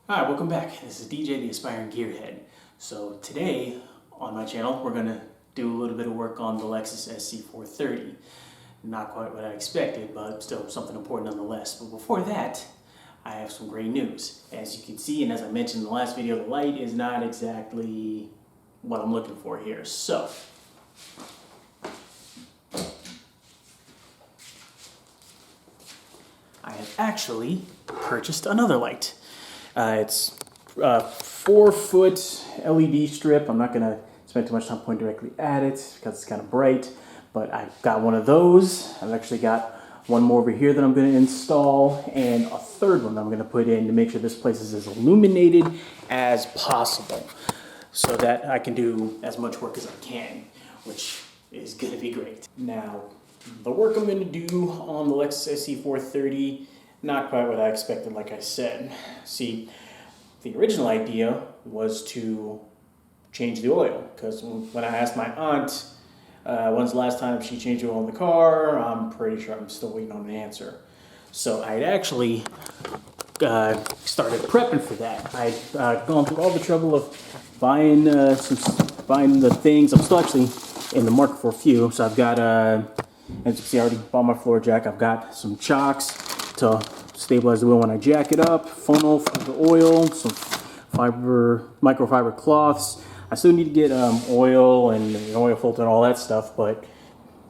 Hi, welcome back. This is DJ, the Aspiring Gearhead. So today on my channel, we're going to do a little bit of work on the Lexus SC430. Not quite what I expected, but still something important nonetheless. But before that, I have some great news. As you can see, and as I mentioned in the last video, the light is not exactly what I'm looking for here. So, I have actually purchased another light. It's a 4-foot LED strip. I'm not going to spend too much time pointing directly at it because it's kind of bright, but I got one of those. I've actually got one more over here that I'm going to install and a third one I'm going to put in to make sure this place is as illuminated as possible so that I can do as much work as I can, which is going to be great. Now, the work I'm going to do on the Lexus SC430, not quite what I expected, like I said. See, the original idea was to change the oil, because when I asked my aunt when's the last time she changed the oil in the car, I'm pretty sure I'm still waiting on an answer. So I'd actually started prepping for that. I'd gone through all the trouble of buying the things. I'm still actually in the market for a few. So I've got, as you can see, I already bought my floor jack. I've got some chocks to stabilize the wheel when I jack it up, funnel for the oil, some microfiber cloths. I still need to get oil and an oil filter and all that stuff, but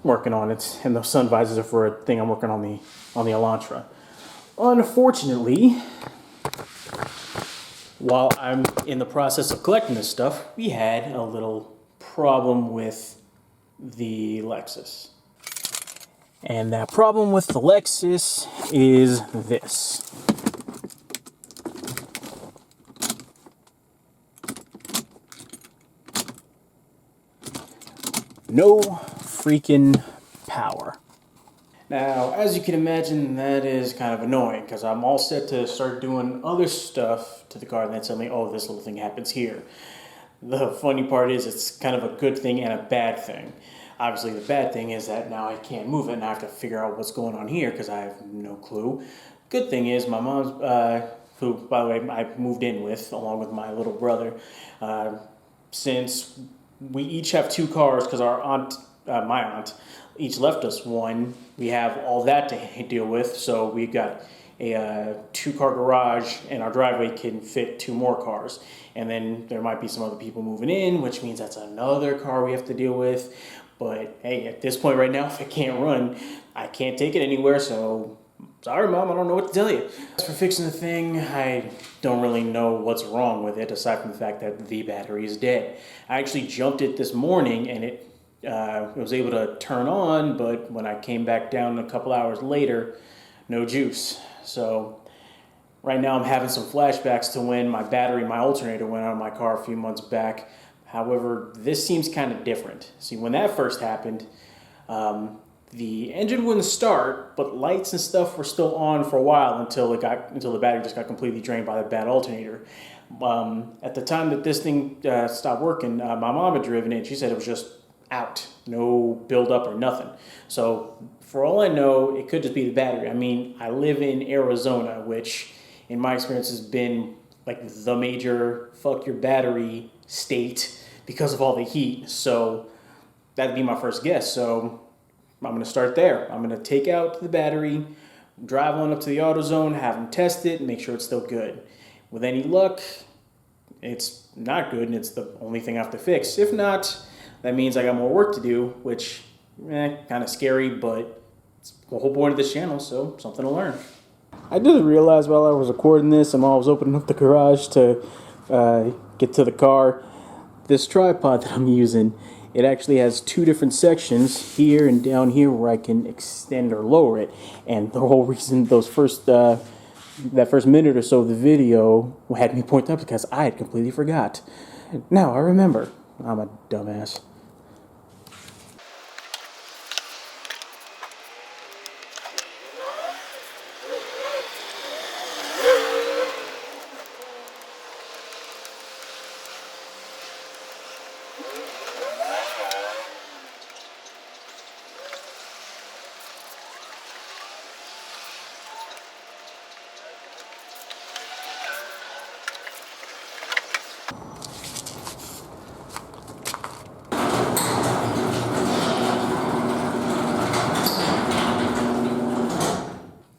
working on it. And the sun visors are for a thing I'm working on the Elantra. Unfortunately, while I'm in the process of collecting this stuff, we had a little problem with the Lexus. And that problem with the Lexus is this. No freaking power. Now, as you can imagine, that is kind of annoying because I'm all set to start doing other stuff to the car and then suddenly, oh, this little thing happens here. The funny part is it's kind of a good thing and a bad thing. Obviously, the bad thing is that now I can't move it and I have to figure out what's going on here because I have no clue. Good thing is my mom's, who, by the way, I moved in with along with my little brother, since we each have two cars because our aunt, my aunt, each left us one. We have all that to deal with, so we've got a 2-car garage, and our driveway can fit 2 more cars. And then there might be some other people moving in, which means that's another car we have to deal with. But hey, at this point right now, if I can't run, I can't take it anywhere, so sorry, Mom, I don't know what to tell you. As for fixing the thing, I don't really know what's wrong with it, aside from the fact that the battery is dead. I actually jumped it this morning, and it was able to turn on, but when I came back down a couple hours later, no juice. So right now I'm having some flashbacks to when my alternator went out of my car a few months back. However, this seems kind of different. See, when that first happened, the engine wouldn't start, but lights and stuff were still on for a while until the battery just got completely drained by the bad alternator. At the time that this thing stopped working, my mom had driven it. She said it was just out, no buildup or nothing. So for all I know, it could just be the battery. I mean, I live in Arizona, which in my experience has been like the major fuck your battery state because of all the heat. So that'd be my first guess. So I'm going to start there. I'm going to take out the battery, drive on up to the Autozone, have them test it, and make sure it's still good. With any luck, it's not good, and it's the only thing I have to fix. If not, that means I got more work to do, which, kind of scary, but it's the whole point of this channel, so something to learn. I didn't realize while I was recording this and while I was opening up the garage to get to the car, this tripod that I'm using, it actually has 2 different sections, here and down here, where I can extend or lower it. And the whole reason that first minute or so of the video had me point up because I had completely forgot. Now I remember. I'm a dumbass.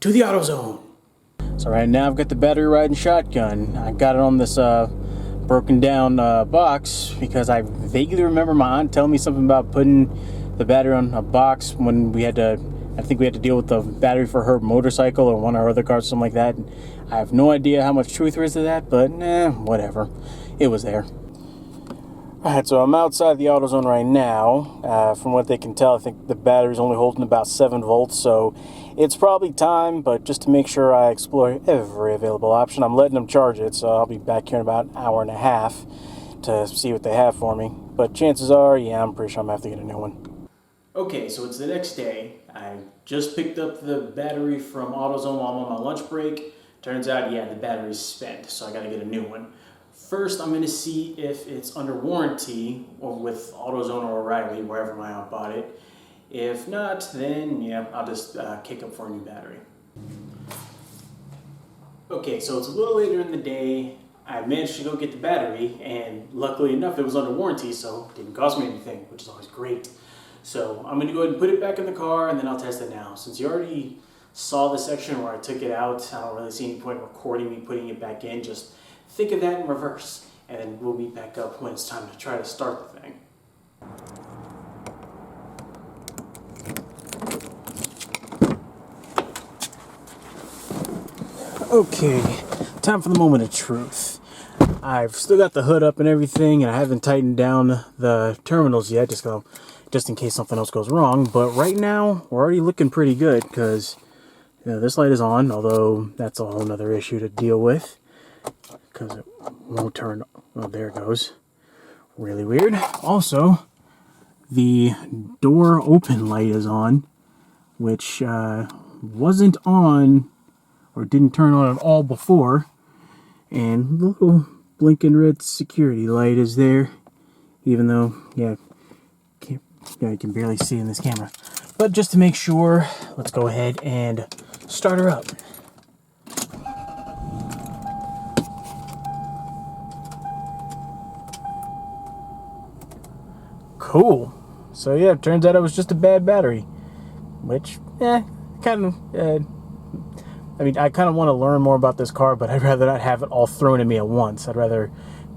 to the Autozone. So right now I've got the battery riding shotgun. I got it on this broken down box because I vaguely remember my aunt telling me something about putting the battery on a box when we had to, I think we had to deal with the battery for her motorcycle or one of our other cars, something like that. I have no idea how much truth there is to that, but whatever. It was there. Alright, so I'm outside the Autozone right now. From what they can tell, I think the battery's only holding about 7 volts, so it's probably time, but just to make sure I explore every available option, I'm letting them charge it, so I'll be back here in about an hour and a half to see what they have for me. But chances are, yeah, I'm pretty sure I'm going to have to get a new one. Okay, so it's the next day. I just picked up the battery from Autozone while I'm on my lunch break. Turns out, yeah, the battery's spent, so I got to get a new one. First, I'm going to see if it's under warranty or with AutoZone or O'Reilly, wherever my aunt bought it. If not, then yeah, I'll just kick up for a new battery. Okay, so it's a little later in the day. I managed to go get the battery, and luckily enough, it was under warranty, so it didn't cost me anything, which is always great. So I'm going to go ahead and put it back in the car, and then I'll test it now. Since you already saw the section where I took it out, I don't really see any point in recording me putting it back in. Just think of that in reverse, and then we'll meet back up when it's time to try to start the thing. Okay, time for the moment of truth. I've still got the hood up and everything, and I haven't tightened down the terminals yet, just in case something else goes wrong. But right now, we're already looking pretty good, because this light is on, although that's a whole nother issue to deal with, because it won't turn. Oh, there it goes. Really weird. Also, the door open light is on, which wasn't on or didn't turn on at all before. And the little blinking red security light is there, even though, yeah, you can barely see in this camera. But just to make sure, let's go ahead and start her up. Cool. So yeah, it turns out it was just a bad battery, which, kind of, I mean, I kind of want to learn more about this car, but I'd rather not have it all thrown at me at once. I'd rather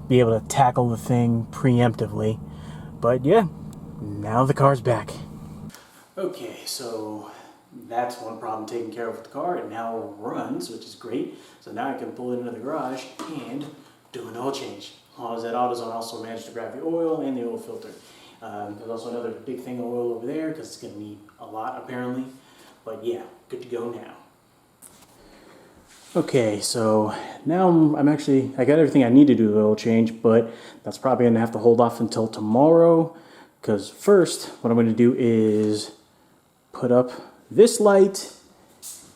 be able to tackle the thing preemptively. But yeah, now the car's back. Okay, so that's one problem taken care of with the car. It now runs, which is great. So now I can pull it into the garage and do an oil change. As long as that AutoZone also managed to grab the oil and the oil filter. There's also another big thing of oil over there because it's going to need a lot apparently. But yeah, good to go now. Okay, so now I got everything I need to do the oil change, but that's probably going to have to hold off until tomorrow, because first what I'm going to do is put up this light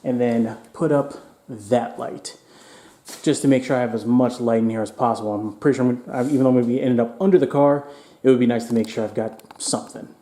and then put up that light, just to make sure I have as much light in here as possible. I'm pretty sure, even though I'm going to be ended up under the car, it would be nice to make sure I've got something.